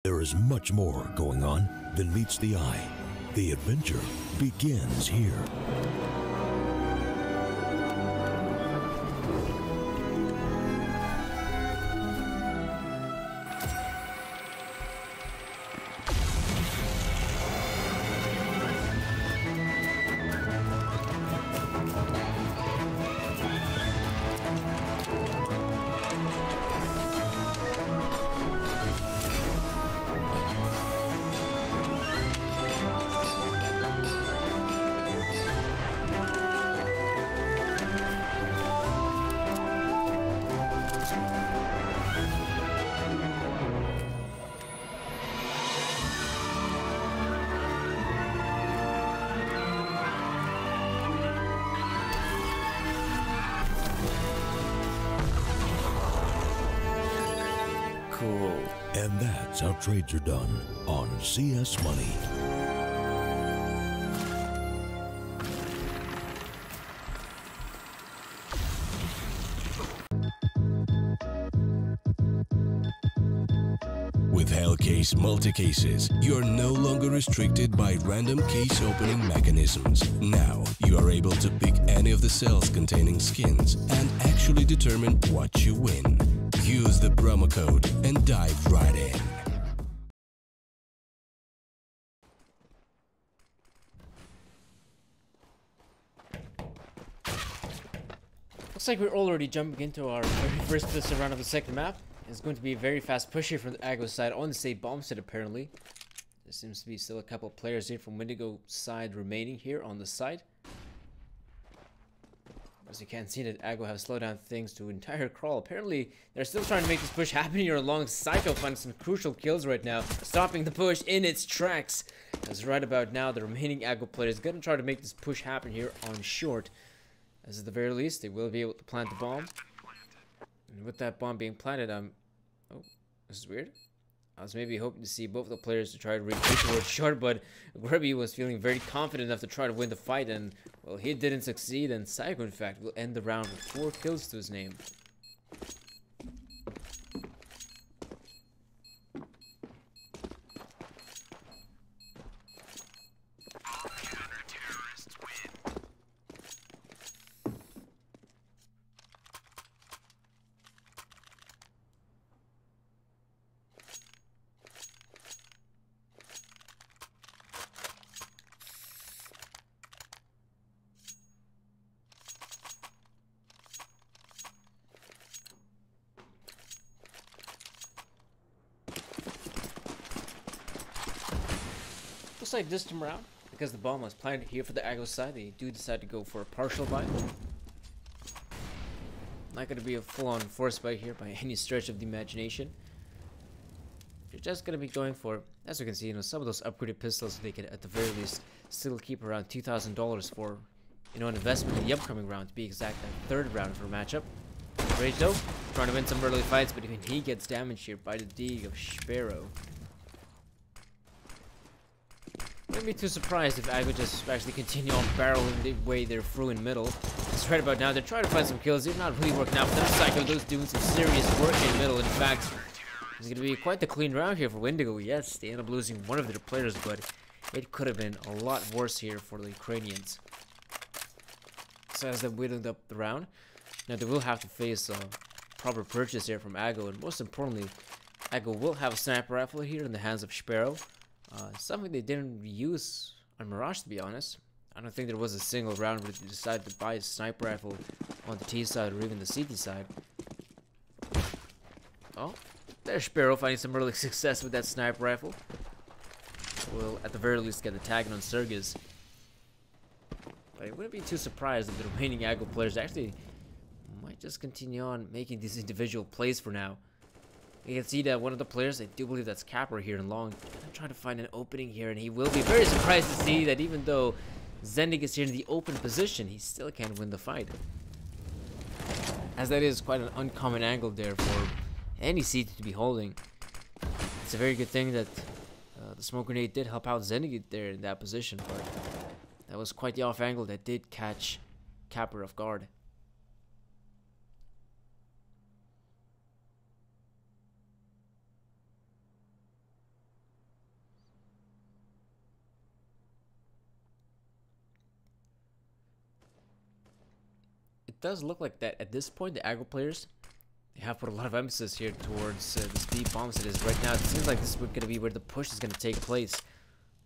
There is much more going on than meets the eye. The adventure begins here. Cool. And that's how trades are done on CS Money. With Hellcase multi-cases, you're no longer restricted by random case opening mechanisms. Now, you are able to pick any of the cells containing skins and actually determine what you win. Use the promo code and dive right in. Looks like we're already jumping into our very first pistol round of the second map. It's going to be a very fast push here from the Aggo side on the state bomb set apparently. There seems to be still a couple of players here from Windigo side remaining here on the side. As you can see that Aggo have slowed down things to entire crawl. Apparently they're still trying to make this push happen here along Psycho, finding some crucial kills right now, stopping the push in its tracks. As right about now the remaining Aggo players gonna try to make this push happen here on short. As at the very least they will be able to plant the bomb. And with that bomb being planted, oh, this is weird. I was maybe hoping to see both the players to try to retreat towards short, but Grubby was feeling very confident enough to try to win the fight, and well, he didn't succeed, and Psycho in fact will end the round with 4 kills to his name. Looks like this time around, because the bomb was planted here for the Aggo side, they do decide to go for a partial buy. Not going to be a full-on force buy here by any stretch of the imagination. You're just going to be going for, as you can see, some of those upgraded pistols they could at the very least still keep around $2,000 for, an investment in the upcoming round, to be exact, that third round for a matchup. Rage though, trying to win some early fights, but even he gets damaged here by the dig of Sparrow. Wouldn't be too surprised if Aggo just actually continue on barreling the way they're through in middle. It's right about now, they're trying to find some kills. They're not really working out for them. Psycho does doing some serious work in middle. In fact, it's going to be quite the clean round here for Windigo. Yes, they end up losing one of their players, but it could have been a lot worse here for the Ukrainians. So as they're whittling up the round, now they will have to face a proper purchase here from Aggo, and most importantly, Aggo will have a sniper rifle here in the hands of Sparrow. Something they didn't use on Mirage, to be honest. I don't think there was a single round where they decided to buy a sniper rifle on the T side or even the CT side. Oh, there's Sparrow finding some early success with that sniper rifle. Will at the very least get the tag on Sergis. But I wouldn't be too surprised if the remaining Aggo players actually might just continue on making these individual plays for now. You can see that one of the players, I do believe that's Capper here in long, I'm trying to find an opening here, and he will be very surprised to see that even though Zendig is here in the open position, he still can't win the fight. As that is quite an uncommon angle there for any CT to be holding. It's a very good thing that the smoke grenade did help out Zendig there in that position, but that was quite the off angle that did catch Capper off guard. it does look like that at this point, the aggro players, they have put a lot of emphasis here towards the speed bombs. It is right now. It seems like this is going to be where the push is going to take place.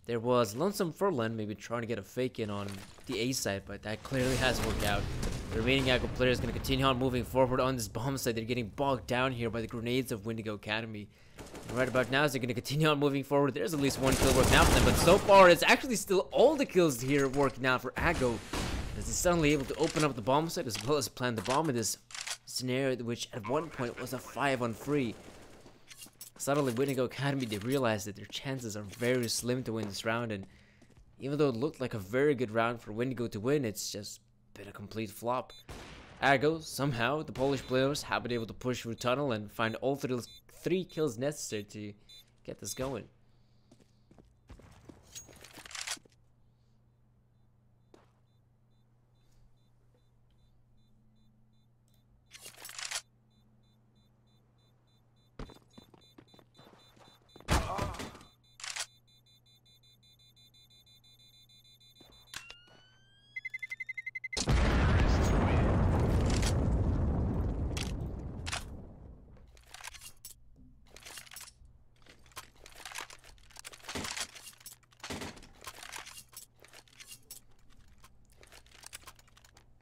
There was Lonesome Furlan maybe trying to get a fake in on the A side, but that clearly hasn't worked out. The remaining aggro players going to continue on moving forward on this bomb side. They're getting bogged down here by the grenades of Windigo Academy. And right about now, as they're going to continue on moving forward, there's at least one kill working out for them. But so far, it's actually still all the kills here working out for aggro, as he's suddenly able to open up the bomb site as well as plant the bomb in this scenario, which at one point was a 5-on-3. Suddenly, Windigo Academy, they realized that their chances are very slim to win this round, and even though it looked like a very good round for Windigo to win, it's just been a complete flop. Ergo, somehow, the Polish players have been able to push through tunnel and find all three kills necessary to get this going.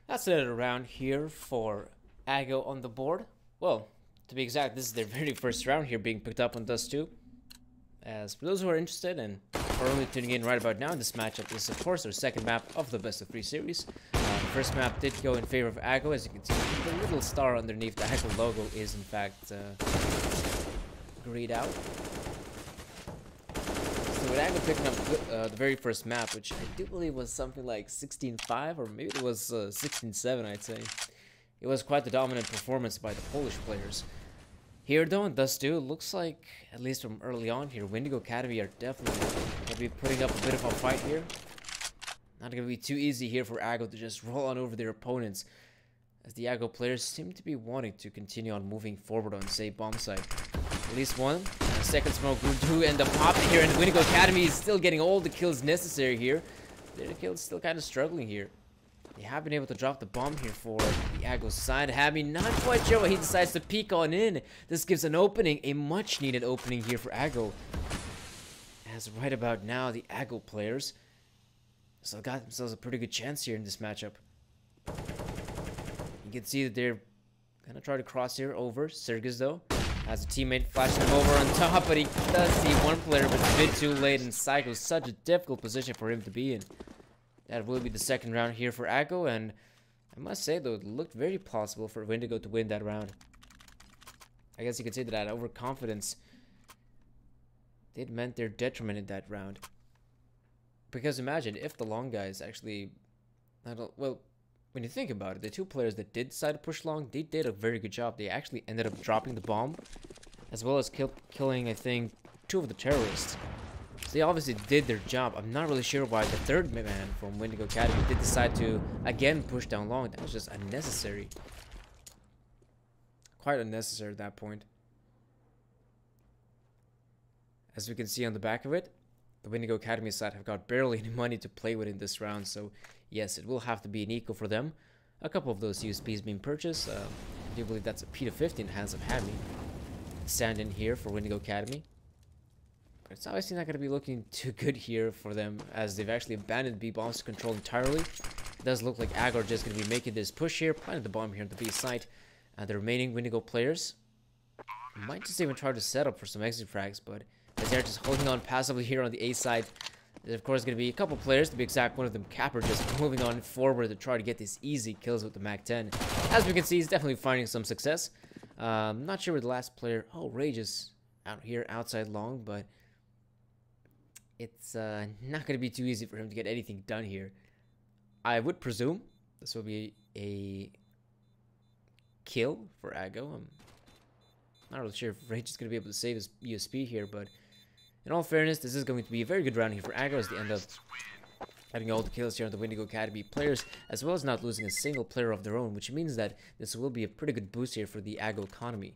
That's it around here for aggro on the board. Well, to be exact, this is their very first round here being picked up on Dust2. As for those who are interested and are only tuning in right about now, this matchup is of course our second map of the best of 3 series. The first map did go in favor of aggro, as you can see. The little star underneath the aggro logo is in fact grayed out. So with aggro picking up the very first map, which I do believe was something like 16-5, or maybe it was 16-7, I'd say. It was quite the dominant performance by the Polish players. Here though, in Dust2, it looks like, at least from early on here, Windigo Academy are definitely going to be putting up a bit of a fight here. Not going to be too easy here for aggro to just roll on over their opponents, as the aggro players seem to be wanting to continue on moving forward on, say, bomb site. At least one. Second smoke do end up popping here, and Windigo Academy is still getting all the kills necessary here. Their kills still kind of struggling here. They have been able to drop the bomb here for the aggro side. Habby not quite sure what he decides to peek on in. This gives an opening, a much needed opening here for aggro. As right about now, the aggro players still got themselves a pretty good chance here in this matchup. You can see that they're gonna try to cross here over Sergis though. As a teammate flashing him over on top, but he does see one player, but it's a bit too late, and Psycho is such a difficult position for him to be in. That will be the second round here for aggro, and I must say though, it looked very plausible for Windigo to win that round. I guess you could say that overconfidence did meant their detriment in that round. Because imagine if the long guys actually, well, when you think about it, the two players that did decide to push long, they did a very good job. They actually ended up dropping the bomb, as well as killing, I think, 2 of the terrorists. So they obviously did their job. I'm not really sure why the third man from Windigo Academy did decide to, again, push down long. That was just unnecessary. Quite unnecessary at that point. As we can see on the back of it, the Windigo Academy side have got barely any money to play with in this round, so yes, it will have to be an eco for them. A couple of those USPs being purchased. I do believe that's a P250 in the hands of Hammy. Stand in here for Windigo Academy. But it's obviously not going to be looking too good here for them, as they've actually abandoned B bombs control entirely. It does look like aggro are just going to be making this push here, planting the bomb here on the B site. The remaining Windigo players might just even try to set up for some exit frags, but as they're just holding on passively here on the A side, there's of course going to be a couple players, to be exact, one of them Capper, just moving on forward to try to get these easy kills with the MAC-10. As we can see, he's definitely finding some success. Not sure where the last player, Rage is out here outside long, but it's not going to be too easy for him to get anything done here. I would presume this will be a kill for aggro. I'm not really sure if Rage is going to be able to save his USP here, but in all fairness, this is going to be a very good round here for aggro, as they end up having all the kills here on the Windigo Academy players, as well as not losing a single player of their own, which means that this will be a pretty good boost here for the aggro economy.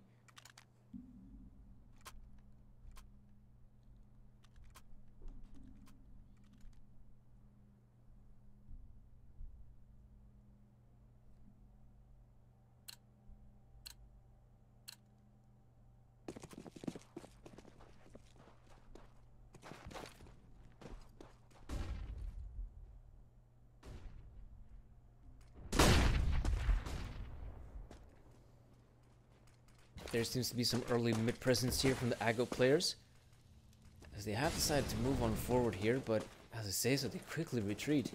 There seems to be some early mid presence here from the Ago players, as they have decided to move on forward here, but as I say so, they quickly retreat.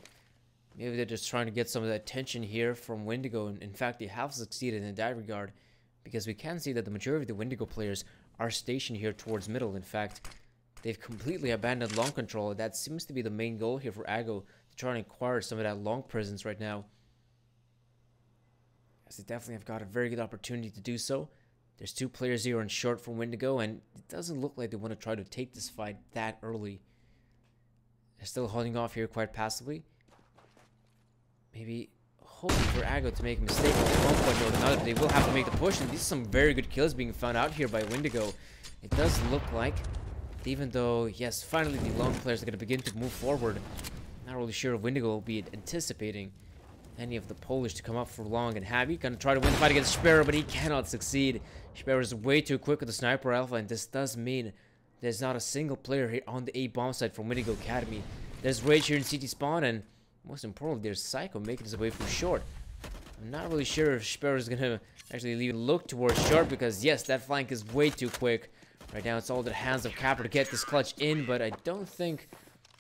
Maybe they're just trying to get some of that attention here from Windigo, and in fact they have succeeded in that regard, because we can see that the majority of the Windigo players are stationed here towards middle. In fact, they've completely abandoned long control. That seems to be the main goal here for Ago, to try and acquire some of that long presence right now, as they definitely have got a very good opportunity to do so. There's 2 players here on short from Windigo, and it doesn't look like they want to try to take this fight that early. They're still holding off here quite passively. Maybe hoping for Ago to make a mistake at one point or another. They will have to make the push, and these are some very good kills being found out here by Windigo. It does look like, even though, yes, finally the long players are going to begin to move forward. Not really sure if Windigo will be anticipating any of the Polish to come up for long, and Happy gonna try to win the fight against Sparrow, but he cannot succeed. Sparrow is way too quick with the sniper alpha, and this does mean there's not a single player here on the A bomb site from Windigo Academy. There's Rage here in CT spawn, and most importantly, there's Psycho making his way from short. I'm not really sure if Sparrow is gonna actually even look towards short, because yes, that flank is way too quick. Right now, it's all in the hands of Capper to get this clutch in, but I don't think.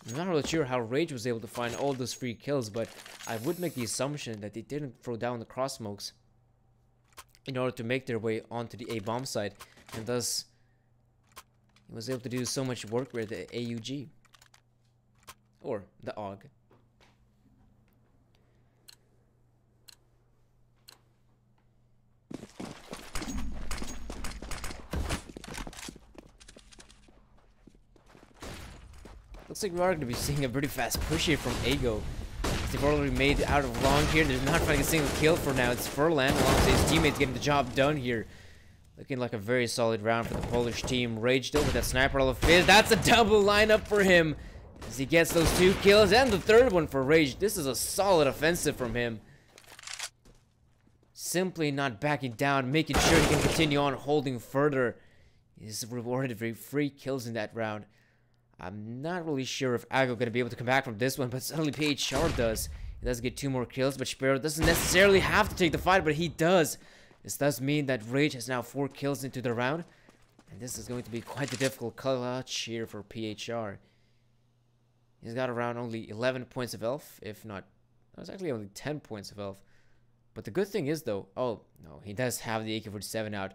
I'm not really sure how Rage was able to find all those free kills, but I would make the assumption that they didn't throw down the cross smokes in order to make their way onto the A bomb site, and thus he was able to do so much work with the AUG or the AUG. Looks like we are going to be seeing a pretty fast push here from Ago. They've already made out of long here. They're not finding a single kill for now. It's Furlan alongside his teammates getting the job done here. Looking like a very solid round for the Polish team. Rage though with that sniper all of his. That's a double lineup for him, as he gets those 2 kills and the 3rd one for Rage. This is a solid offensive from him. Simply not backing down, making sure he can continue on holding further. He's rewarded for 3 kills in that round. I'm not really sure if Ago going to be able to come back from this one, but suddenly PHR does. He does get 2 more kills, but Sparrow doesn't necessarily have to take the fight, but he does. This does mean that Rage has now 4 kills into the round, and this is going to be quite the difficult clutch here for PHR. He's got around only 11 points of health, if not, that was actually only 10 points of health. But the good thing is though, oh no, he does have the AK-47 out,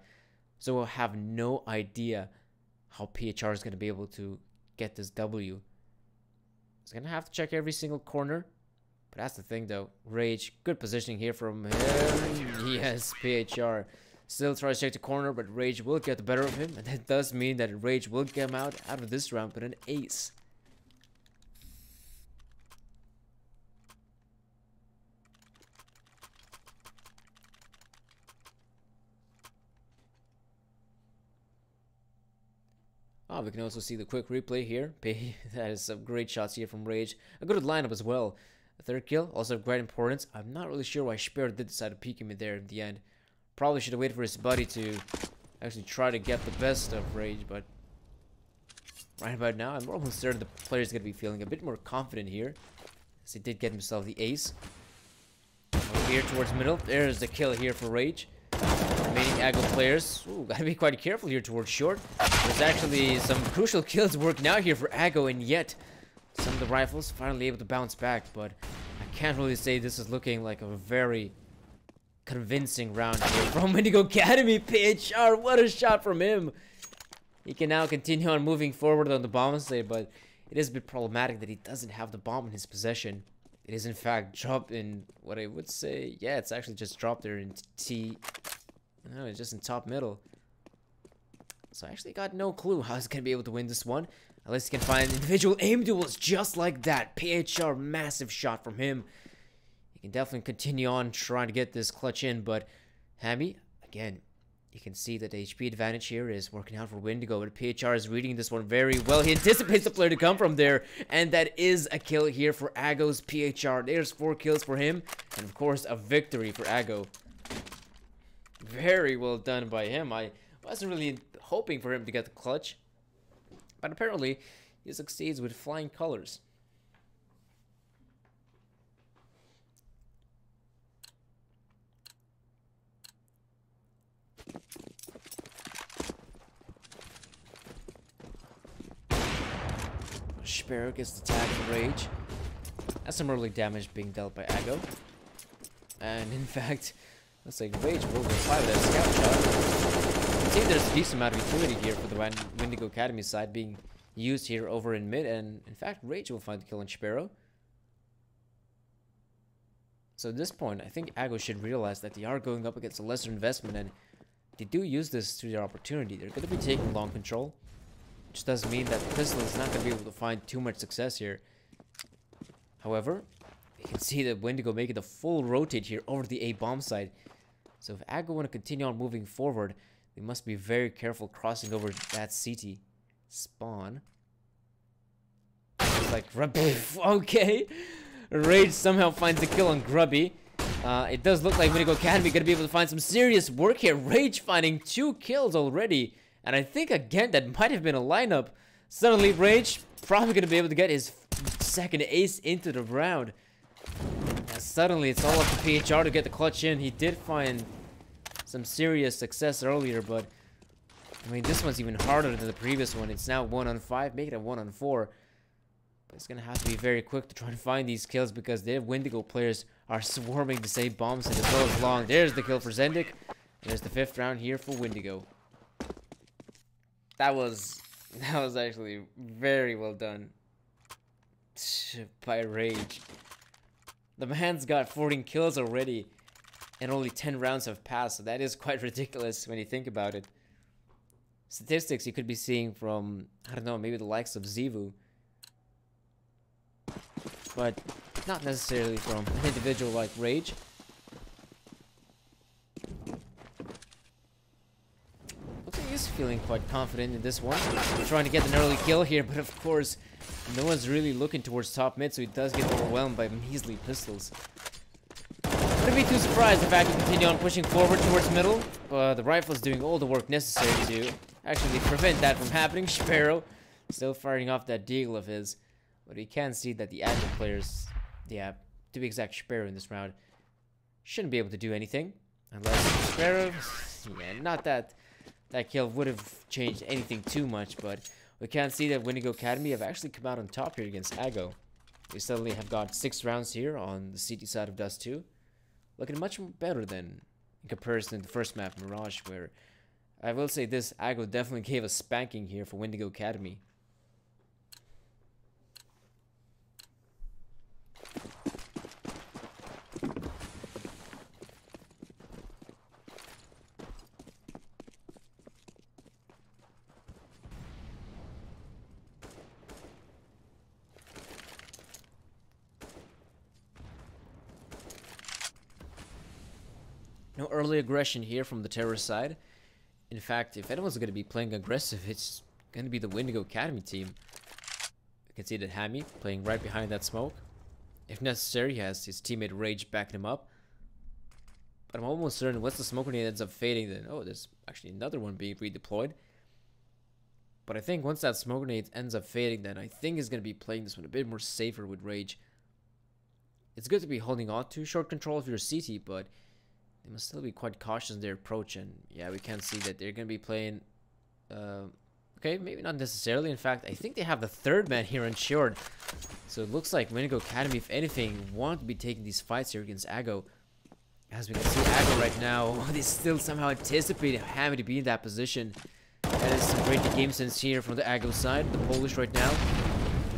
so we'll have no idea how PHR is going to be able to get this W. He's gonna have to check every single corner, but that's the thing though. Rage, good positioning here from him. Yes, PHR still tries to check the corner, but Rage will get the better of him, and that does mean that Rage will get him out of this round with an ace. Oh, we can also see the quick replay here. That is some great shots here from Rage. A good lineup as well. A 3rd kill, also of great importance. I'm not really sure why Speer did decide to peek him in there in the end. Probably should have waited for his buddy to actually try to get the best of Rage, but right about now, I'm almost certain the player is going to be feeling a bit more confident here, as he did get himself the ace. Over here towards middle, there's the kill here for Rage. Remaining Ago players, ooh, gotta be quite careful here towards short. There's actually some crucial kills working out here for Ago, and yet some of the rifles finally able to bounce back, but I can't really say this is looking like a very convincing round here from Windigo Academy. PHR, what a shot from him. He can now continue on moving forward on the bomb site, but it is a bit problematic that he doesn't have the bomb in his possession. It is in fact dropped in what I would say, yeah, it's actually just dropped there in T. No, it's just in top middle. So I actually got no clue how he's gonna be able to win this one, unless he can find individual aim duels just like that. PHR, massive shot from him. He can definitely continue on trying to get this clutch in, but Hammy, again, you can see that the HP advantage here is working out for Windigo, but PHR is reading this one very well. He anticipates the player to come from there, and that is a kill here for Ago's PHR. There's 4 kills for him, and of course, a victory for Ago. Very well done by him. I wasn't really hoping for him to get the clutch, but apparently he succeeds with flying colors. Sparrow gets the tag for Rage. That's some early damage being dealt by Ago. And in fact, looks like Rage will reply with that scout shot. You can see there's a decent amount of utility here for the Windigo Academy side being used here over in mid. And in fact, Rage will find the kill on Sparrow. So at this point, I think Ago should realize that they are going up against a lesser investment, and they do use this to their opportunity. They're going to be taking long control, which does mean that the pistol is not going to be able to find too much success here. However, you can see that Windigo making the full rotate here over to the A bomb side. So if Ago want to continue on moving forward, they must be very careful crossing over that CT spawn. It's like, okay. Rage somehow finds the kill on Grubby. It does look like Windigo Academy going to be able to find some serious work here. Rage finding 2 kills already. And I think, again, that might have been a lineup. Suddenly, Rage probably going to be able to get his second ace into the round. And suddenly, it's all up to PHR to get the clutch in. He did find some serious success earlier, but I mean, this one's even harder than the previous one. It's now 1-on-5, make it a 1-on-4. But it's going to have to be very quick to try and find these kills because their Windigo players are swarming the same bombs as well as long. There's the kill for Zendik. There's the 5th round here for Windigo. That was actually very well done by Rage. The man's got 14 kills already and only 10 rounds have passed, so that is quite ridiculous when you think about it. Statistics you could be seeing from, I don't know, maybe the likes of Zivu, but not necessarily from an individual like Rage. Looks like he's feeling quite confident in this one. Trying to get an early kill here, but of course, no one's really looking towards top mid, so he does get overwhelmed by measly pistols. Wouldn't be too surprised if I can continue on pushing forward towards middle, but the rifle's doing all the work necessary to actually prevent that from happening. Sparrow still firing off that deagle of his, but we can see that the active players, yeah, to be exact, Sparrow in this round shouldn't be able to do anything unless Sparrow, yeah, not that that kill would have changed anything too much, but we can see that Windigo Academy have actually come out on top here against Ago. We suddenly have got 6 rounds here on the CT side of Dust2. Looking much better than in comparison to the first map, Mirage, where I will say this, Ago definitely gave a spanking here for Windigo Academy. No early aggression here from the terrorist side. In fact, if anyone's going to be playing aggressive, it's going to be the Windigo Academy team. You can see that Hammy playing right behind that smoke. If necessary, he has his teammate Rage backing him up. But I'm almost certain once the smoke grenade ends up fading, then, oh, there's actually another one being redeployed. But I think once that smoke grenade ends up fading, then I think he's going to be playing this one a bit more safer with Rage. It's good to be holding on to short control of your CT, but they must still be quite cautious in their approach, and yeah, we can see that they're going to be playing, okay, maybe not necessarily. In fact, I think they have the 3rd man here insured, so it looks like Windigo Academy, if anything, want to be taking these fights here against Ago. As we can see, Ago right now, they still somehow anticipate Hammy to be in that position. That is some great game sense here from the Ago side, the Polish right now.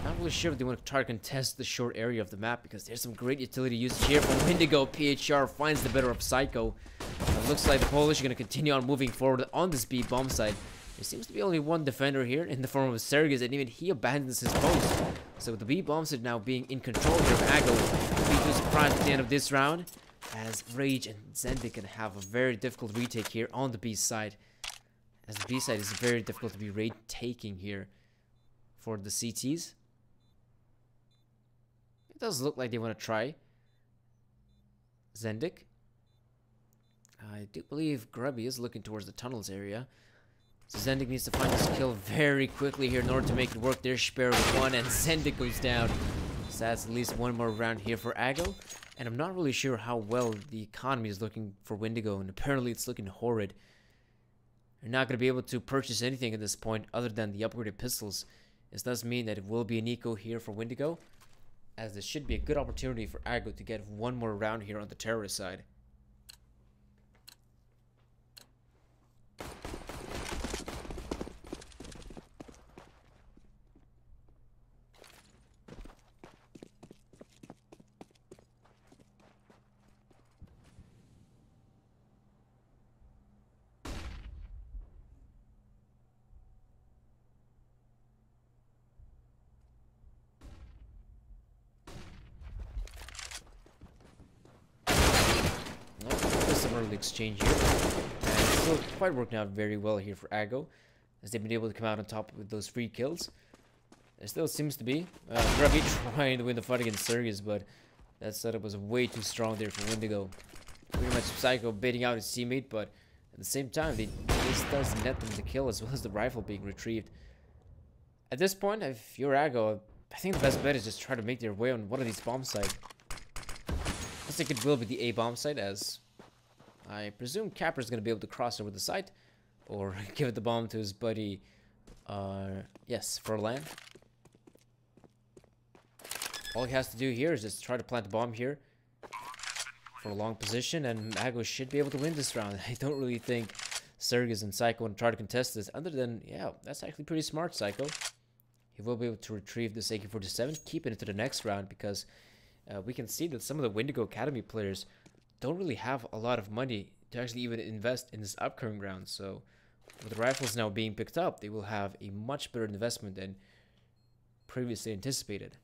Not really sure if they want to try to contest the short area of the map because there's some great utility usage here from Windigo. PHR finds the better of Psycho. It looks like the Polish are going to continue on moving forward on this B bomb side. There seems to be only one defender here in the form of StarSeries, and even he abandons his post. So with the B bomb side now being in control here of Ago, will be too surprised at the end of this round, as Rage and Zendik can have a very difficult retake here on the B side, as the B side is very difficult to be raid taking here for the CTs. It does look like they want to try Zendik. I do believe Grubby is looking towards the tunnels area. So Zendik needs to find this kill very quickly here in order to make it work. There's Sparrow with 1, and Zendik goes down. So that's at least one more round here for Ago. And I'm not really sure how well the economy is looking for Windigo, and apparently it's looking horrid. You're not going to be able to purchase anything at this point other than the upgraded pistols. This does mean that it will be an eco here for Windigo, as this should be a good opportunity for Aggro to get one more round here on the terrorist side. Early exchange here, and it's still quite working out very well here for Aggro, as they've been able to come out on top with those free kills. There still seems to be Grubby trying to win the fight against StarSeries, but that setup was way too strong there for Windigo. Pretty much Psycho baiting out his teammate, but at the same time, this does net them the kill as well as the rifle being retrieved. At this point, if you're Aggro, I think the best bet is just try to make their way on one of these bomb sites. I think it will be the A bomb site, as I presume Capper's going to be able to cross over the site, or give the bomb to his buddy, yes, Furlan. All he has to do here is just try to plant the bomb here for a long position, and Aggro should be able to win this round. I don't really think StarSeries and Psycho want to try to contest this, other than, yeah, that's actually pretty smart, Psycho. He will be able to retrieve this AK-47, keep it into the next round, because we can see that some of the Windigo Academy players don't really have a lot of money to actually even invest in this upcoming round. So with the rifles now being picked up, they will have a much better investment than previously anticipated.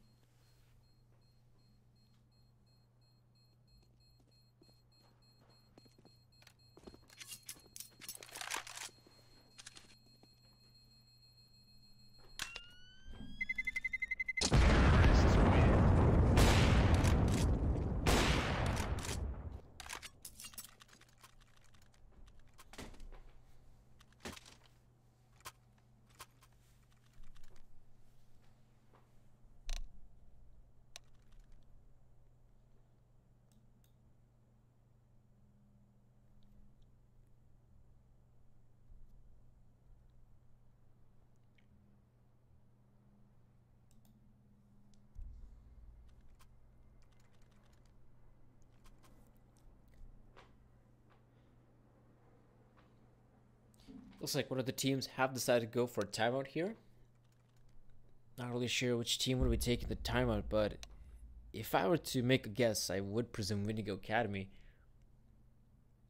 Looks like one of the teams have decided to go for a timeout here. Not really sure which team would be taking the timeout, but if I were to make a guess, I would presume Windigo Academy.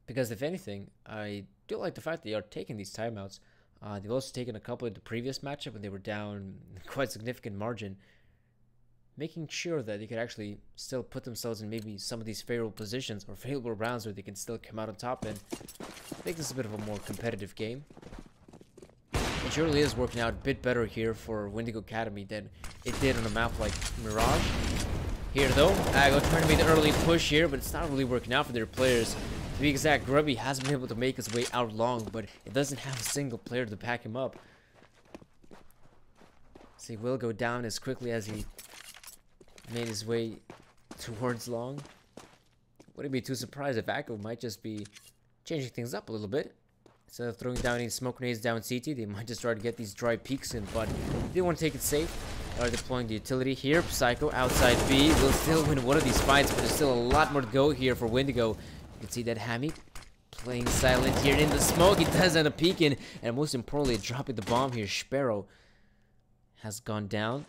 Because if anything, I do like the fact that they are taking these timeouts. They've also taken a couple in the previous matchup when they were down quite significant margin, making sure that they could actually still put themselves in maybe some of these favorable positions or favorable rounds where they can still come out on top and make this a bit of a more competitive game. It surely is working out a bit better here for Windigo Academy than it did on a map like Mirage. Here though, Aggro trying to make the early push here, but it's not really working out for their players. To be exact, Grubby has been able to make his way out long, but it doesn't have a single player to back him up. So he will go down as quickly as he made his way towards long. Wouldn't be too surprised if Aggro might just be changing things up a little bit. Instead of throwing down any smoke grenades down CT, they might just try to get these dry peeks in, but they want to take it safe. Are deploying the utility here. Psycho outside B will still win one of these fights, but there's still a lot more to go here for Windigo. You can see that Hammy playing silent here in the smoke. He does end up peeking, and most importantly, dropping the bomb here. Sparrow has gone down.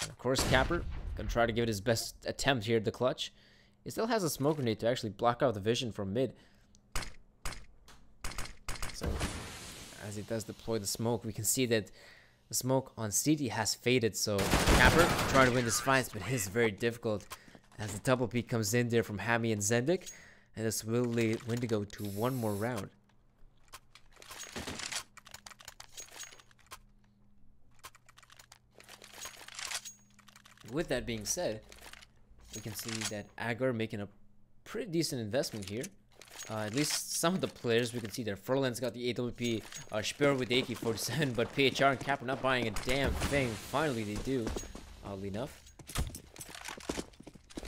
And of course, Capper gonna try to give it his best attempt here at the clutch. He still has a smoke grenade to actually block out the vision from mid. So, as he does deploy the smoke, we can see that the smoke on CT has faded. So, Capper trying to win this fight, but it is very difficult as the double peek comes in there from Hammy and Zendik. And this will lead Windigo to one more round. With that being said, we can see that Aggro making a pretty decent investment here. At least some of the players, we can see that Furlan's got the AWP, Speer with the AK-47, but PHR and Cap are not buying a damn thing. Finally they do, oddly enough.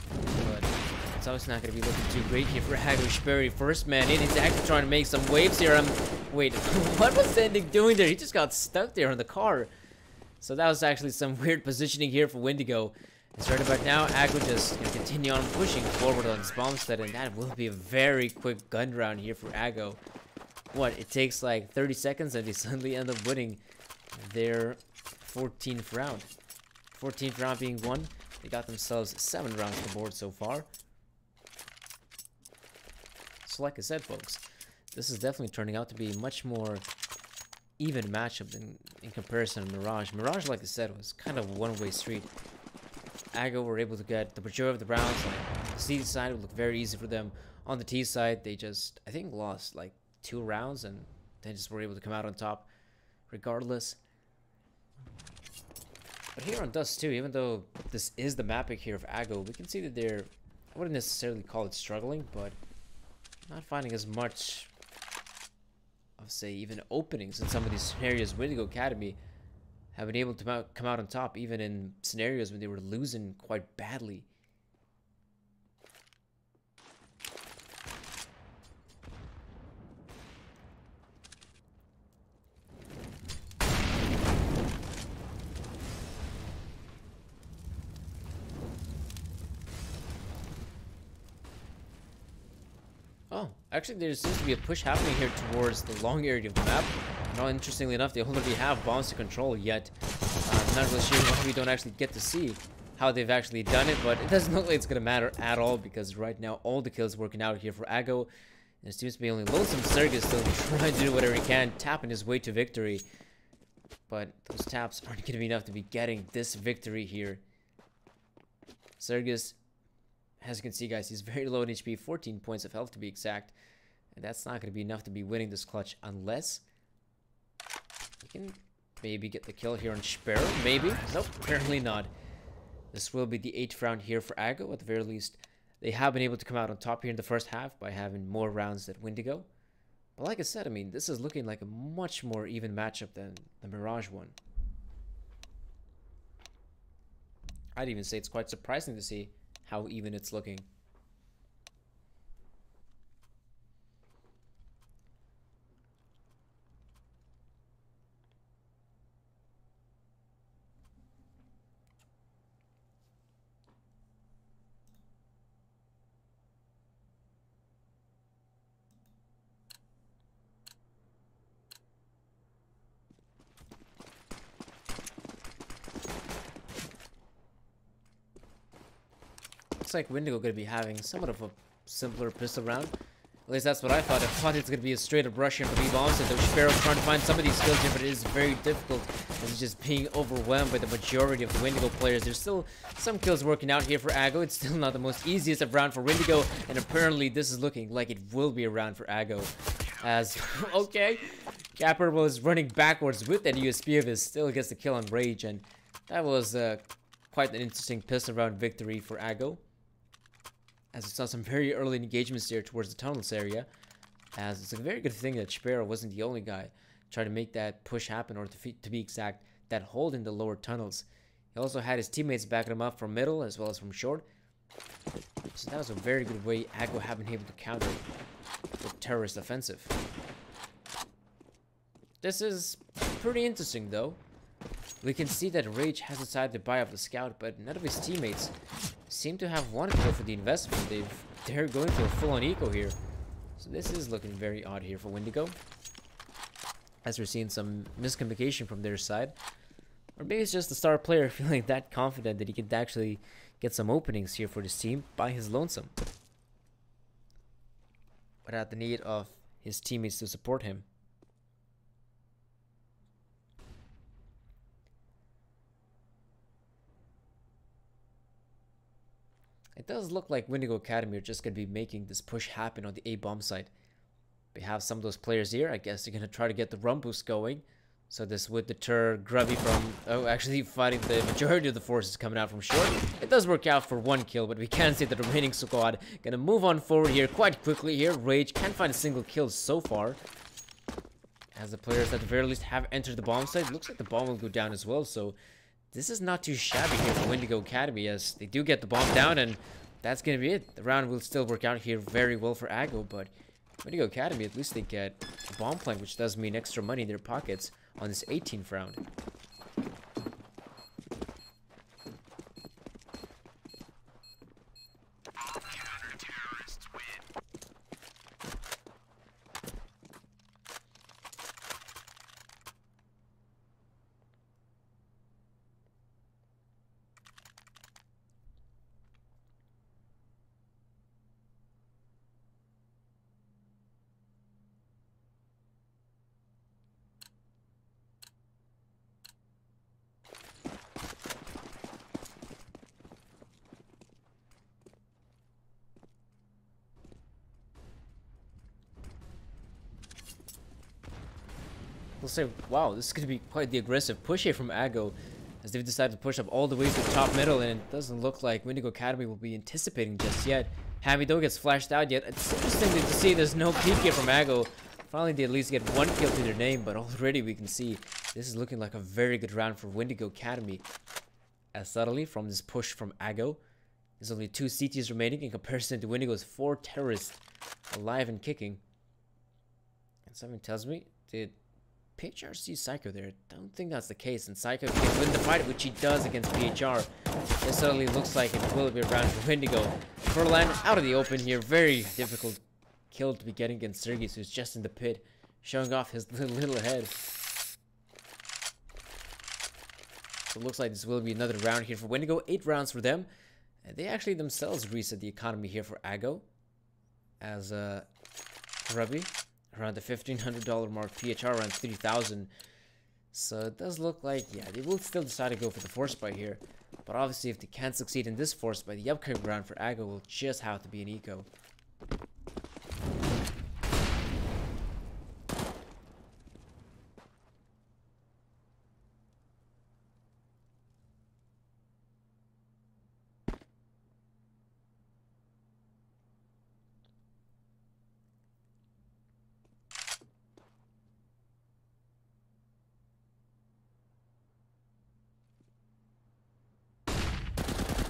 But it's obviously not going to be looking too great here for Aggro. Speer, first man in, he's actually trying to make some waves here. Wait, what was Zendik doing there? He just got stuck there on the car. So that was actually some weird positioning here for Windigo. And right about now, Aggo just gonna continue on pushing forward on his bomb set, and that will be a very quick gun round here for Aggo. What, it takes like 30 seconds and they suddenly end up winning their 14th round. 14th round being won. They got themselves 7 rounds on the board so far. So like I said, folks, this is definitely turning out to be a much more even matchup in comparison to Mirage. Mirage, like I said, was kind of a one-way street. Aggo were able to get the majority of the rounds. Like, the C side would look very easy for them. On the T side, they just, I think, lost like 2 rounds and then just were able to come out on top regardless. But here on Dust2, even though this is the map pick here of Aggo, we can see that they're, I wouldn't necessarily call it struggling, but not finding as much of, say, even openings in some of these scenarios. Windigo Academy have been able to come out on top even in scenarios when they were losing quite badly. Oh, actually there seems to be a push happening here towards the long area of the map. Now, interestingly enough, they already have bombs to control, yet I'm not really sure why we don't actually get to see how they've actually done it, but it doesn't look like it's going to matter at all, because right now all the kills working out here for Aggo, and it seems to be only Lonesome StarSeries still trying to do whatever he can, tapping his way to victory. But those taps aren't going to be enough to be getting this victory here. StarSeries, as you can see, guys, he's very low in HP, 14 points of health to be exact. And that's not going to be enough to be winning this clutch unless he can maybe get the kill here on Sparrow. Maybe. Nope, apparently not. This will be the 8th round here for Aggo. At the very least, they have been able to come out on top here in the first half by having more rounds than Windigo. But like I said, I mean, this is looking like a much more even matchup than the Mirage one. I'd even say it's quite surprising to see how even it's looking. Looks like Windigo going to be having somewhat of a simpler pistol round. At least that's what I thought. I thought it's going to be a straight up rush here for B-bombs, and the Sparrow's trying to find some of these kills here, but it is very difficult as he's just being overwhelmed by the majority of the Windigo players. There's still some kills working out here for Aggo. It's still not the most easiest of round for Windigo, and apparently this is looking like it will be a round for Aggo. As, okay, Capper was running backwards with that USP of his, still gets the kill on Rage, and that was quite an interesting pistol round victory for Aggo. As we saw some very early engagements there towards the tunnels area. As it's a very good thing that Sparrow wasn't the only guy trying to make that push happen, or to be exact, that hold in the lower tunnels. He also had his teammates backing him up from middle as well as from short. So that was a very good way Aggo have been able to counter the terrorist offensive. This is pretty interesting though. We can see that Rage has decided to buy off the scout, but none of his teammates seem to have wanted to go for the investment. They're going for a full-on eco here. So this is looking very odd here for Windigo, as we're seeing some miscommunication from their side. Or maybe it's just the star player feeling that confident that he could actually get some openings here for this team by his lonesome, without the need of his teammates to support him. It does look like Windigo Academy are just going to be making this push happen on the A-bomb side. We have some of those players here. I guess they're going to try to get the run boost going. So this would deter Grubby from actually fighting the majority of the forces coming out from short. It does work out for 1 kill, but we can see that the remaining squad going to move on forward here quite quickly here. Rage can't find a single kill so far, as the players at the very least have entered the bomb site. Looks like the bomb will go down as well, so this is not too shabby here for Windigo Academy, as they do get the bomb down, and that's going to be it. The round will still work out here very well for Aggo, but Windigo Academy, at least they get a bomb plank, which does mean extra money in their pockets on this 18th round. We'll say, wow, this is going to be quite the aggressive push here from Aggo, as they've decided to push up all the way to the top middle, and it doesn't look like Windigo Academy will be anticipating just yet. Hammy though gets flashed out yet. It's interesting to see there's no peek here from Aggo. Finally, they at least get one kill to their name, but already we can see this is looking like a very good round for Windigo Academy. As subtly from this push from Aggo, there's only 2 CTs remaining in comparison to Windigo's 4 terrorists alive and kicking. And something tells me, did PHR see Psycho there? Don't think that's the case, and Psycho can win the fight, which he does against PHR. It suddenly looks like it will be a round for Windigo. Furlan out of the open here, very difficult kill to be getting against Sergis, who's just in the pit, showing off his little head. So it looks like this will be another round here for Windigo. 8 rounds for them. And they actually themselves reset the economy here for Aggo. As Grubby around the $1,500 mark, PHR around 3,000. So it does look like, yeah, they will still decide to go for the force buy here. But obviously if they can't succeed in this force buy, the upcoming round for Aggo will just have to be an eco.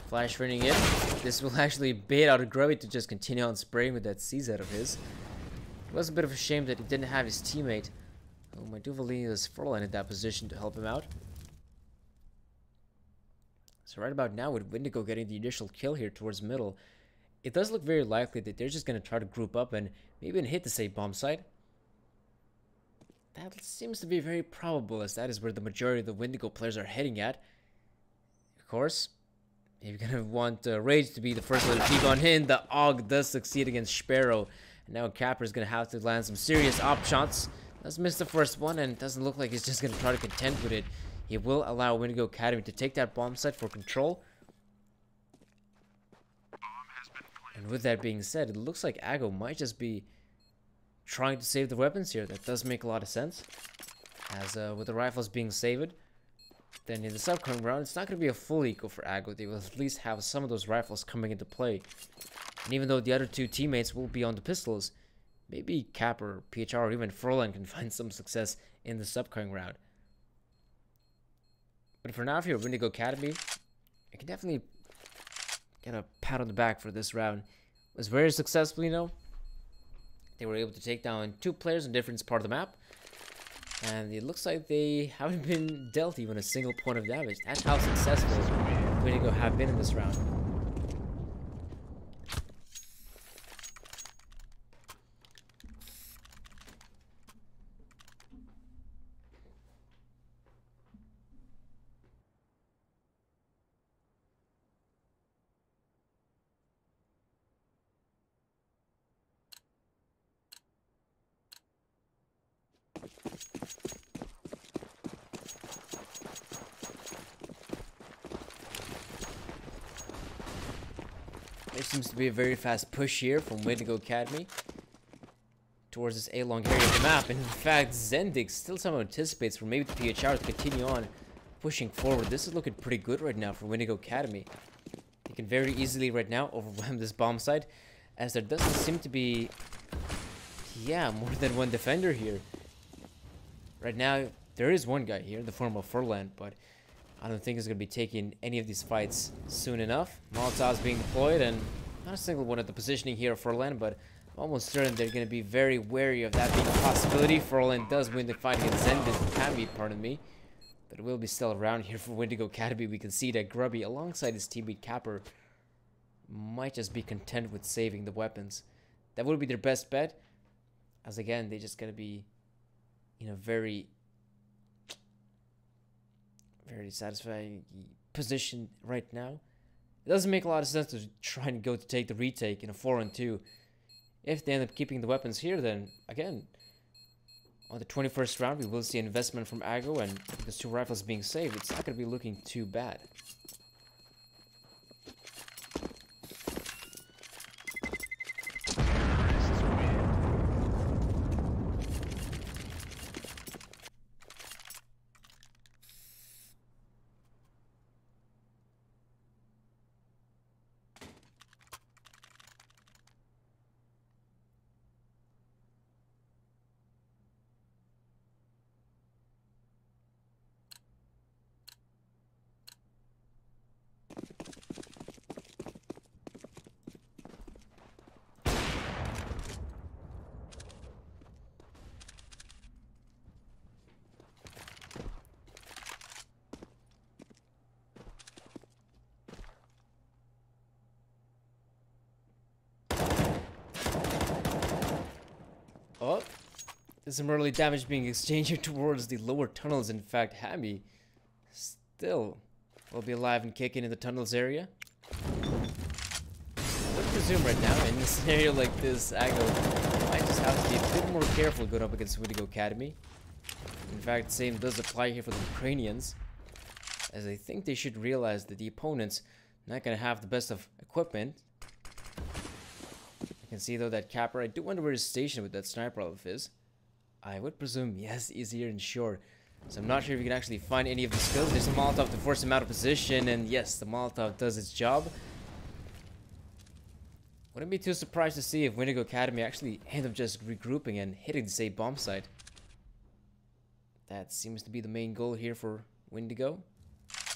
Flash running in. This will actually bait out of Grubby to just continue on spraying with that CZ of his. It was a bit of a shame that he didn't have his teammate. Oh, my Duvali is Furlan in that position to help him out. So right about now, with Windigo getting the initial kill here towards middle, it does look very likely that they're just going to try to group up and maybe even hit the same bomb site. That seems to be very probable, as that is where the majority of the Windigo players are heading at. Of course, if you're going to want Rage to be the first one to peek on him, the AUG does succeed against Sparrow. And now Capper is going to have to land some serious op shots. Does miss the first one, and it doesn't look like he's just going to try to contend with it. He will allow Windigo Academy to take that bomb site for control. And with that being said, it looks like Aggo might just be trying to save the weapons here. That does make a lot of sense. As with the rifles being saved, then in the subcurrent round, it's not going to be a full eco for Aggo. They will at least have some of those rifles coming into play. And even though the other 2 teammates will be on the pistols, maybe Capper, PHR, or even Furlan can find some success in the subcurrent round. But for now, if you're Windigo Academy, I can definitely get a pat on the back for this round. It was very successful, you know. They were able to take down 2 players in different parts of the map. And it looks like they haven't been dealt even a single point of damage. That's how successful Windigo have been in this round. There seems to be a very fast push here from Windigo Academy towards this A-long area of the map. And in fact, Zendik still somehow anticipates for maybe the PHR to continue on pushing forward. This is looking pretty good right now for Windigo Academy. They can very easily right now overwhelm this bomb site, as there doesn't seem to be, yeah, more than one defender here. Right now, there is one guy here in the form of Furlan, but I don't think he's going to be taking any of these fights soon enough. Molotovs being deployed, and not a single one at the positioning here of Furlan, but I'm almost certain they're going to be very wary of that being a possibility. Furlan does win the fight against Zendik Academy, pardon me. But it will be still around here for Windigo Academy. We can see that Grubby, alongside his teammate Capper, might just be content with saving the weapons. That would be their best bet, as again, they just going to be in a very satisfying position right now. It doesn't make a lot of sense to try and go to take the retake in a 4-on-2. If they end up keeping the weapons here, then again, on the 21st round, we will see investment from Aggo, and because 2 rifles being saved, it's not going to be looking too bad. There's some early damage being exchanged here towards the lower tunnels. In fact, Hammy still will be alive and kicking in the tunnels area. I would presume right now, in a scenario like this, Aggo might just have to be a bit more careful going up against Windigo Academy. In fact, the same does apply here for the Ukrainians, as I think they should realize that the opponent's not going to have the best of equipment. You can see though that Capper, I do wonder where he's stationed with that sniper of his. I would presume, yes, he's here in shore. So I'm not sure if you can actually find any of the skills. There's a Molotov to force him out of position, and yes, the Molotov does its job. Wouldn't be too surprised to see if Windigo Academy actually end up just regrouping and hitting the same bomb site. That seems to be the main goal here for Windigo.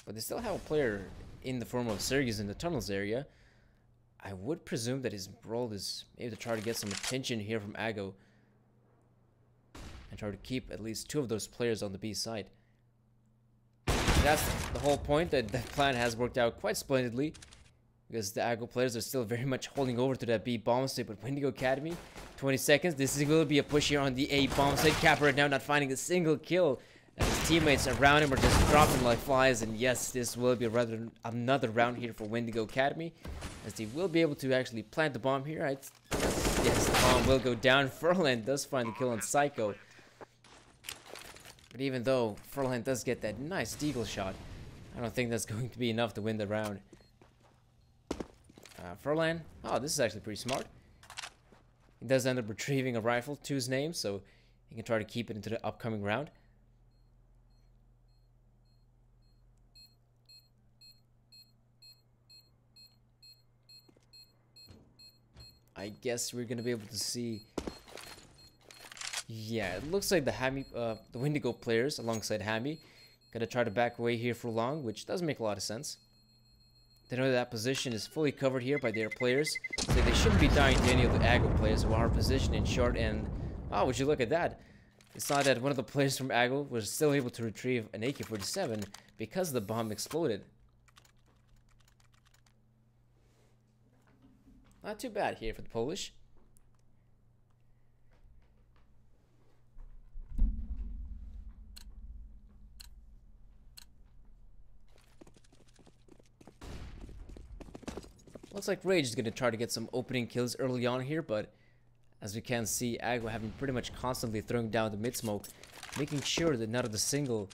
But they still have a player in the form of StarSeries in the tunnels area. I would presume that his role is maybe to try to get some attention here from Aggo and try to keep at least 2 of those players on the B side. That's the whole point. That plan has worked out quite splendidly, because the Aggo players are still very much holding over to that B bomb site. But Windigo Academy, 20 seconds. This is going to be a push here on the A bomb site. Capper right now not finding a single kill, and his teammates around him are just dropping like flies. And yes, this will be another round here for Windigo Academy, as they will be able to actually plant the bomb here. Yes, the bomb will go down. Furlan does find the kill on Psycho. But even though Furlan does get that nice deagle shot, I don't think that's going to be enough to win the round. Furlan, oh, this is actually pretty smart. He does end up retrieving a rifle to his name, so he can try to keep it into the upcoming round. I guess we're gonna be able to see. Yeah, it looks like the Windigo players alongside Hammy gonna try to back away here for long, which does make a lot of sense. They know that position is fully covered here by their players, so they shouldn't be dying to any of the Aggo players who are positioned in short. And oh, would you look at that? You saw that one of the players from Aggo was still able to retrieve an AK-47 because the bomb exploded. Not too bad here for the Polish. Looks like Rage is going to try to get some opening kills early on here, but as we can see, Aggo having pretty much constantly throwing down the mid-smoke, making sure that not of the single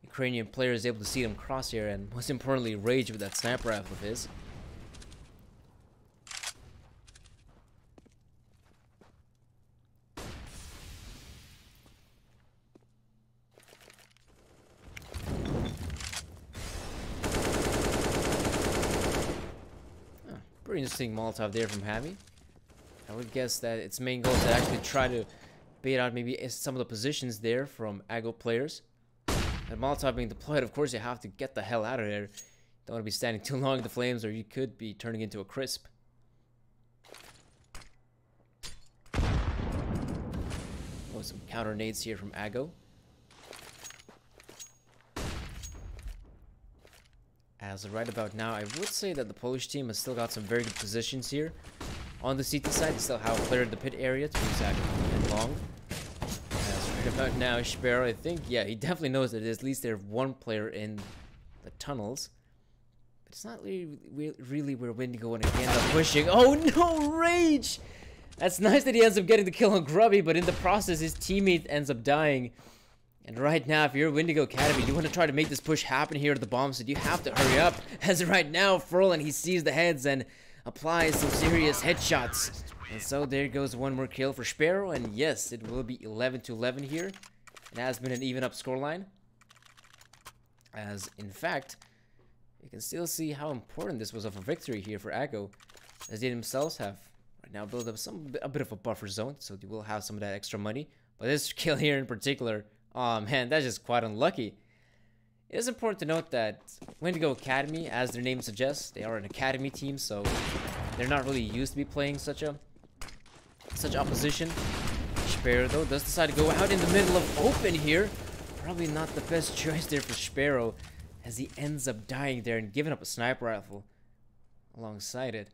Ukrainian player is able to see them crosshair, and most importantly, Rage with that sniper rifle of his. Pretty interesting Molotov there from Hammy. I would guess that its main goal is to actually try to bait out maybe some of the positions there from Aggo players. And Molotov being deployed, of course, you have to get the hell out of there. Don't want to be standing too long in the flames, or you could be turning into a crisp. Oh, some counter nades here from Aggo. As of right about now, I would say that the Polish team has still got some very good positions here. On the CT side, they still have a player in the pit area to use Aggo and long. As right about now, Sparrow, I think, yeah, he definitely knows that at least there's one player in the tunnels. But it's not really where Windigo want to end up pushing. Oh no, Rage! That's nice that he ends up getting the kill on Grubby, but in the process, his teammate ends up dying. And right now, if you're Windigo Academy, you want to try to make this push happen here at the bomb, so you have to hurry up. As right now, Furlan, he sees the heads and applies some serious headshots. And so there goes one more kill for Sparrow, and yes, it will be 11-11 here. It has been an even up scoreline. As in fact, you can still see how important this was of a victory here for Aggo, as they themselves have right now built up a bit of a buffer zone, so they will have some of that extra money. But this kill here in particular, oh man, that's just quite unlucky. It is important to note that Windigo Academy, as their name suggests, they are an academy team, so they're not really used to be playing such opposition. Sparrow, though, does decide to go out in the middle of open here. Probably not the best choice there for Sparrow, as he ends up dying there and giving up a sniper rifle alongside it.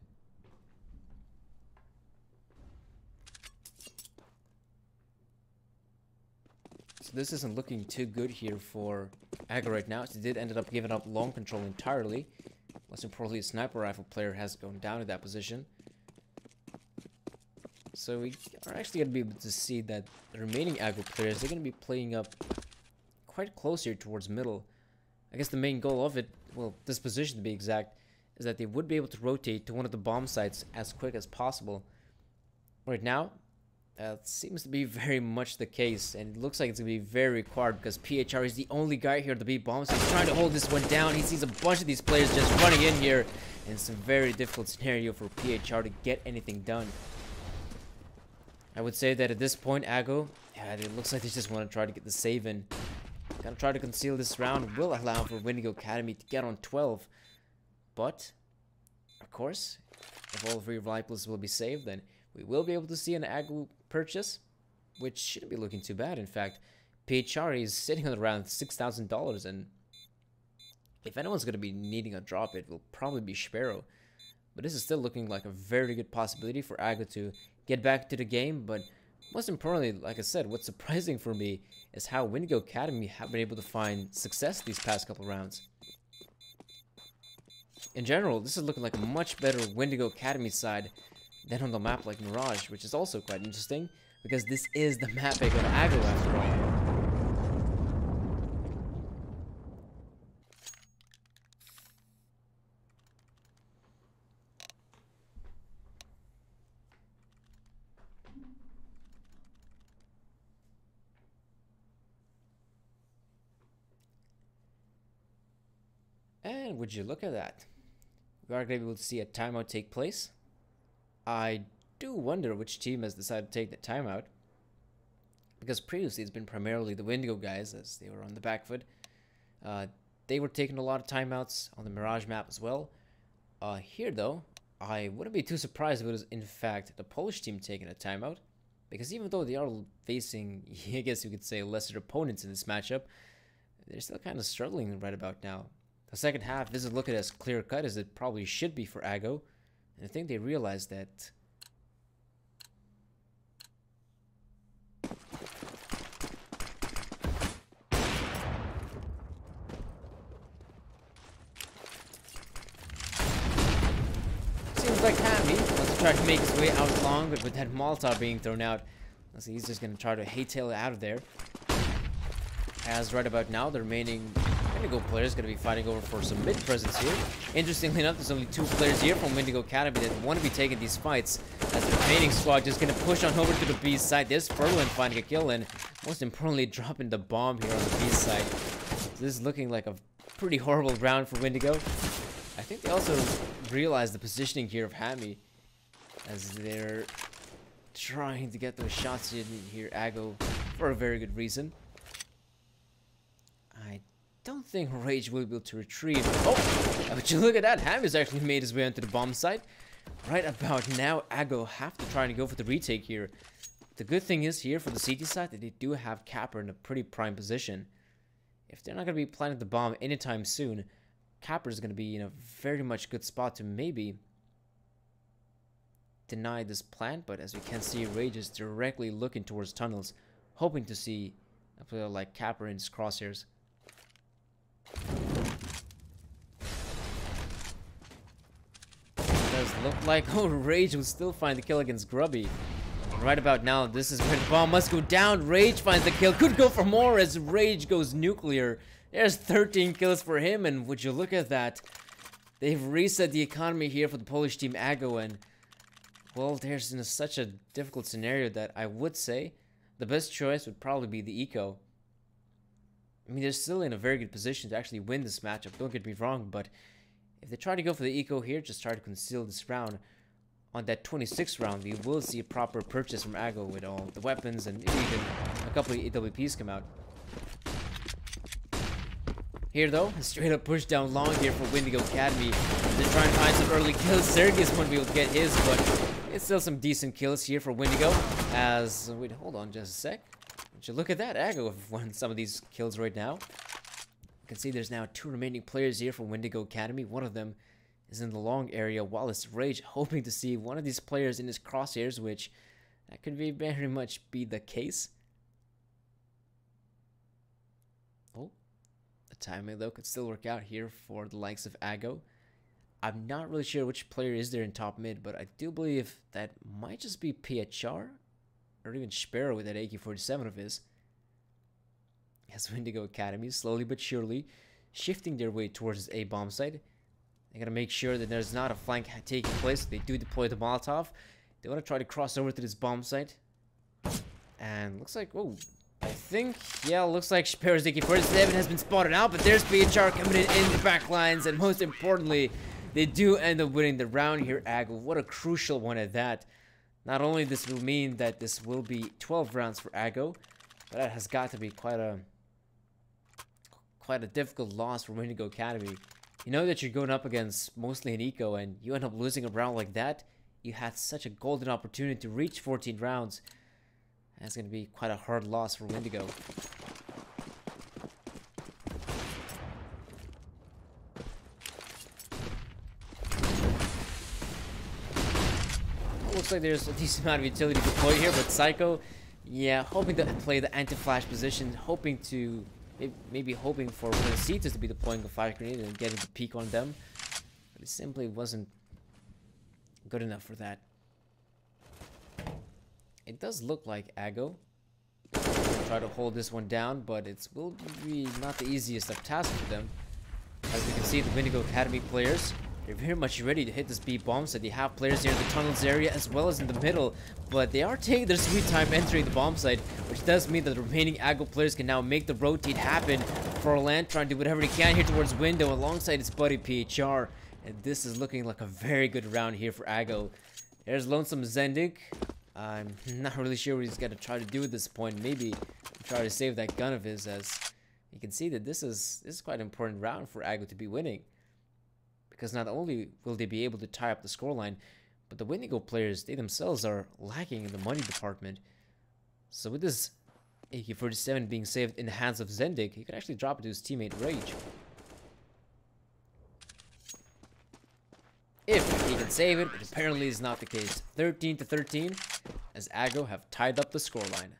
So this isn't looking too good here for Aggo right now. They did end up giving up long control entirely. Most importantly, a sniper rifle player has gone down to that position. So we are actually going to be able to see that the remaining Aggo players, they're going to be playing up quite close here towards middle. I guess the main goal of it, well, this position to be exact, is that they would be able to rotate to one of the bomb sites as quick as possible. Right now, that seems to be very much the case, and it looks like it's going to be very required because PHR is the only guy here to beat bombs. He's trying to hold this one down. He sees a bunch of these players just running in here, and it's a very difficult scenario for PHR to get anything done. I would say that at this point, Aggo, yeah, it looks like they just want to try to get the save in. Gonna try to conceal this round will allow for Windigo Academy to get on 12. But, of course, if all 3 rifles will be saved, then we will be able to see an Aggo purchase, which shouldn't be looking too bad. In fact, PHR is sitting on around $6,000, and if anyone's going to be needing a drop, it will probably be Sparrow. But this is still looking like a very good possibility for Aggo to get back to the game. But most importantly, like I said, what's surprising for me is how Windigo Academy have been able to find success these past couple rounds. In general, this is looking like a much better Windigo Academy side than on the map like Mirage, which is also quite interesting because this is the map pick of Aggo after all. And would you look at that? We are going to be able to see a timeout take place. I do wonder which team has decided to take the timeout, because previously it's been primarily the Windigo guys as they were on the back foot. They were taking a lot of timeouts on the Mirage map as well. Here though, I wouldn't be too surprised if it was in fact the Polish team taking a timeout, because even though they are facing, I guess you could say, lesser opponents in this matchup, they're still kind of struggling right about now. The second half isn't looking as clear-cut as it probably should be for Aggo, and I think they realized that seems like Hammy wants to try to make his way out long, but with that Molotov being thrown out, so he's just going to try to haytail it out of there. As right about now, the remaining Windigo players going to be fighting over for some mid presence here. Interestingly enough, there's only 2 players here from Windigo Academy that want to be taking these fights, as the remaining squad just going to push on over to the B side. There's Furlin finding a kill, and most importantly, dropping the bomb here on the B side. So this is looking like a pretty horrible round for Windigo. I think they also realize the positioning here of Hammy, as they're trying to get those shots in here, Aggo, for a very good reason. I don't think Rage will be able to retrieve. Oh, but you look at that. Hammy's actually made his way onto the bomb site. Right about now, Aggo have to try and go for the retake here. The good thing is here for the CT side that they do have Capper in a pretty prime position. If they're not going to be planting the bomb anytime soon, Capper is going to be in a very much good spot to maybe deny this plant. But as we can see, Rage is directly looking towards tunnels, hoping to see a player like Capper in his crosshairs. Does look like Rage will still find the kill against Grubby. And right about now, this is where the bomb must go down. Rage finds the kill. Could go for more as Rage goes nuclear. There's 13 kills for him, and would you look at that? They've reset the economy here for the Polish team Aggo, and well, there's such a difficult scenario that I would say the best choice would probably be the eco. I mean, they're still in a very good position to actually win this matchup, don't get me wrong, but if they try to go for the eco here, just try to conceal this round, on that 26th round, we will see a proper purchase from Aggo with all the weapons and even a couple of EWPs come out. Here though, a straight up push down long here for Windigo Academy. They're trying to find some early kills. Sergius won't be able to get his, but it's still some decent kills here for Windigo. As, wait, hold on just a sec. Would you look at that? Aggo have won some of these kills right now. You can see there's now 2 remaining players here from Windigo Academy. One of them is in the long area, while it's Rage hoping to see one of these players in his crosshairs, which that could very much be the case. timing though could still work out here for the likes of Ago. I'm not really sure which player is there in top mid, but I do believe that might just be PHR or even Sparrow with that AK-47 of his. As Windigo Academy slowly but surely shifting their way towards this A bomb site. They gotta make sure that there's not a flank taking place. They do deploy the Molotov. They want to try to cross over to this bomb site. And looks like, oh, I think, yeah, looks like Sparrow's AK-47 has been spotted out, but there's PHR coming in the back lines, and most importantly, they do end up winning the round here, Ago. What a crucial one at that. Not only this will mean that this will be 12 rounds for Ago, but that has got to be quite a difficult loss for Windigo Academy. You know that you're going up against mostly an eco, and you end up losing a round like that. You had such a golden opportunity to reach 14 rounds. That's going to be quite a hard loss for Windigo. Looks like there's a decent amount of utility deployed here, but Psycho, yeah, hoping to play the anti-flash position, hoping to, maybe hoping for one of the Cetas to be deploying a flash grenade and getting the peek on them. But it simply wasn't good enough for that. It does look like Ago try to hold this one down, but it will be not the easiest of tasks for them. As we can see, the Windigo Academy players, they're very much ready to hit this B bomb site. They have players here in the tunnels area as well as in the middle, but they are taking their sweet time entering the bomb site, which does mean that the remaining Ago players can now make the rotate happen. Furlan trying to do whatever he can here towards Window alongside his buddy PHR, and this is looking like a very good round here for Ago. There's Lonesome Zendik. I'm not really sure what he's going to try to do at this point. Maybe try to save that gun of his, as you can see that this is quite an important round for Ago to be winning. Because not only will they be able to tie up the scoreline, but the Windigo players, they themselves are lacking in the money department. So with this AK-47 being saved in the hands of Zendik, he could actually drop it to his teammate Rage. If he can save it, which apparently is not the case. 13-13, as Ago have tied up the scoreline.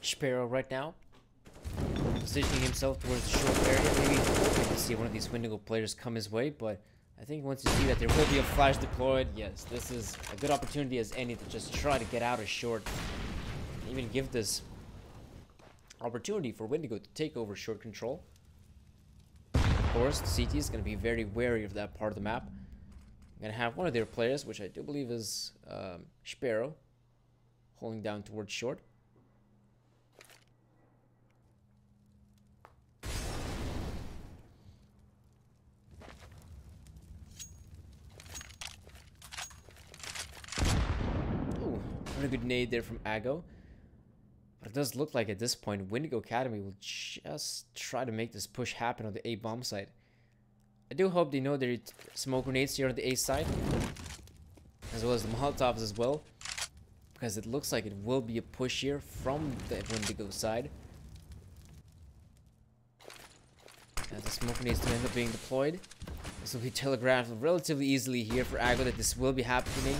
Sparrow right now positioning himself towards the short area, maybe hoping to see one of these Windigo players come his way, but I think once you see that there will be a flash deployed, yes, this is a good opportunity as any to just try to get out of short, and even give this opportunity for Windigo to take over short control. Of course, the CT is going to be very wary of that part of the map. I'm going to have one of their players, which I do believe is Sparrow, holding down towards short. A good nade there from Ago, but it does look like at this point Windigo Academy will just try to make this push happen on the A bomb site. I do hope they know there are smoke grenades here on the A side, as well as the Molotovs as well, because it looks like it will be a push here from the Windigo side. As the smoke grenades do end up being deployed, this will be telegraphed relatively easily here for Ago that this will be happening.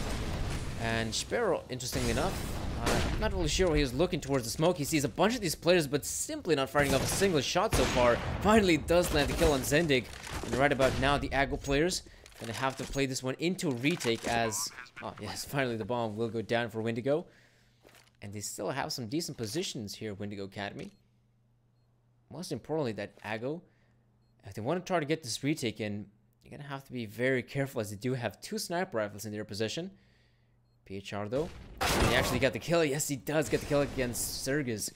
And Sparrow, interestingly enough, I'm not really sure where he was looking towards the smoke. He sees a bunch of these players, but simply not firing off a single shot so far. Finally does land the kill on Zendik. And right about now, the Ago players gonna have to play this one into a retake as... Oh, yes, finally the bomb will go down for Windigo. And they still have some decent positions here, Windigo Academy. Most importantly, that Ago, if they want to try to get this retake in, you're gonna have to be very careful, as they do have 2 sniper rifles in their possession. PHR though, he actually got the kill. Yes, he does get the kill against Sergis.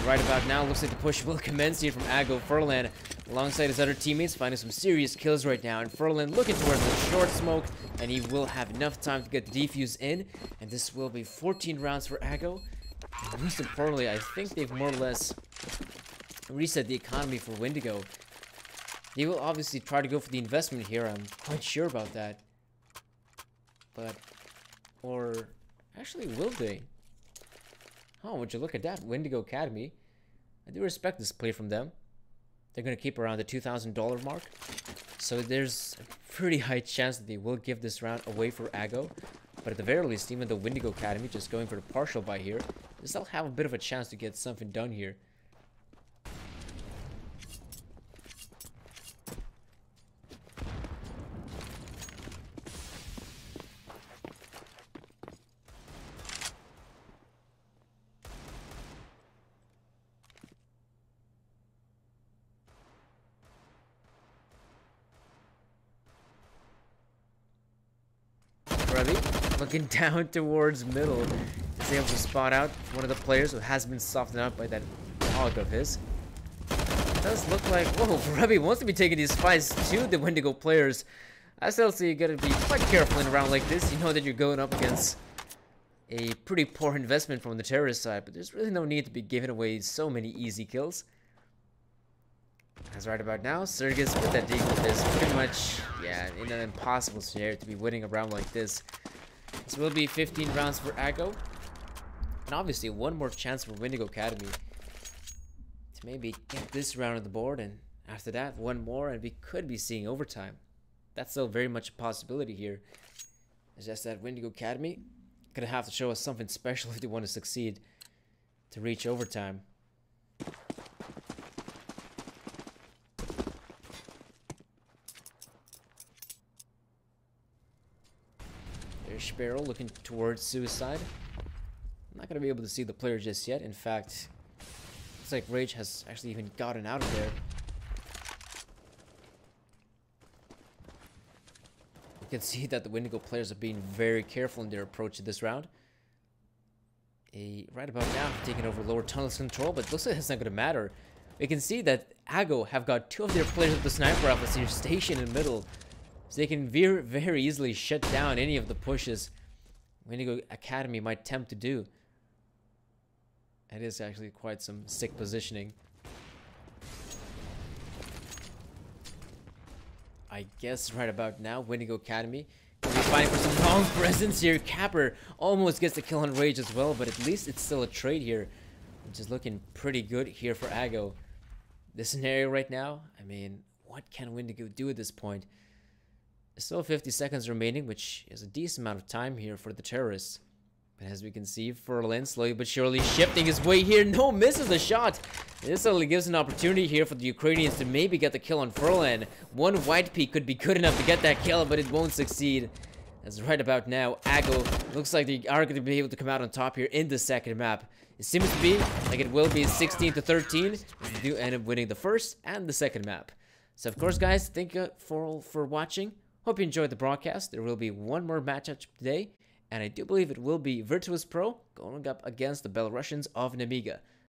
Right about now, looks like the push will commence here from Ago. Furlan alongside his other teammates, finding some serious kills right now. And Furlan looking towards the short smoke, and he will have enough time to get the defuse in. And this will be 14 rounds for Ago. And most importantly, I think they've more or less reset the economy for Windigo. They will obviously try to go for the investment here. I'm quite sure about that. But, or actually, will they? Oh, would you look at that? Windigo Academy. I do respect this play from them. They're going to keep around the $2,000 mark. So there's a pretty high chance that they will give this round away for Ago. But at the very least, even the Windigo Academy just going for the partial buy here, they still have a bit of a chance to get something done here. Looking down towards middle, is able to spot out one of the players who has been softened up by that hog of his. It does look like, whoa, Grubby wants to be taking these fights to the Windigo players. I still see you gotta be quite careful in a round like this. You know that you're going up against a pretty poor investment from the terrorist side, but there's really no need to be giving away so many easy kills. As right about now, Sergis with that deagle is pretty much, yeah, in an impossible scenario to be winning a round like this. This will be 15 rounds for Ago. And obviously one more chance for Windigo Academy to maybe get this round on the board, and after that one more and we could be seeing overtime. That's still very much a possibility here. It's just that Windigo Academy gonna have to show us something special if they want to succeed to reach overtime. There's Sparrow looking towards suicide. I'm not going to be able to see the player just yet. In fact, looks like Rage has actually even gotten out of there. You can see that the Windigo players are being very careful in their approach to this round. Right about now, taking over lower tunnels control, but it looks like it's not going to matter. We can see that Ago have got two of their players with the sniper rifles here stationed in the middle. So they can very easily shut down any of the pushes Windigo Academy might attempt to do. It is actually quite some sick positioning. I guess right about now, Windigo Academy will be fighting for some long presence here. Capper almost gets the kill on Rage as well, but at least it's still a trade here, which is looking pretty good here for Ago. This scenario right now, I mean, what can Windigo do at this point? There's still 50 seconds remaining, which is a decent amount of time here for the terrorists. But as we can see, Furlan slowly but surely shifting his way here. No, misses the shot. This only gives an opportunity here for the Ukrainians to maybe get the kill on Furlan. One white peak could be good enough to get that kill, but it won't succeed. As right about now, Ago looks like they are going to be able to come out on top here in the second map. It seems to be like it will be 16-13 if they do end up winning the first and the second map. So of course, guys, thank you for watching. Hope you enjoyed the broadcast. There will be one more matchup today, and I do believe it will be Virtus Pro going up against the Belarusians of Nemiga.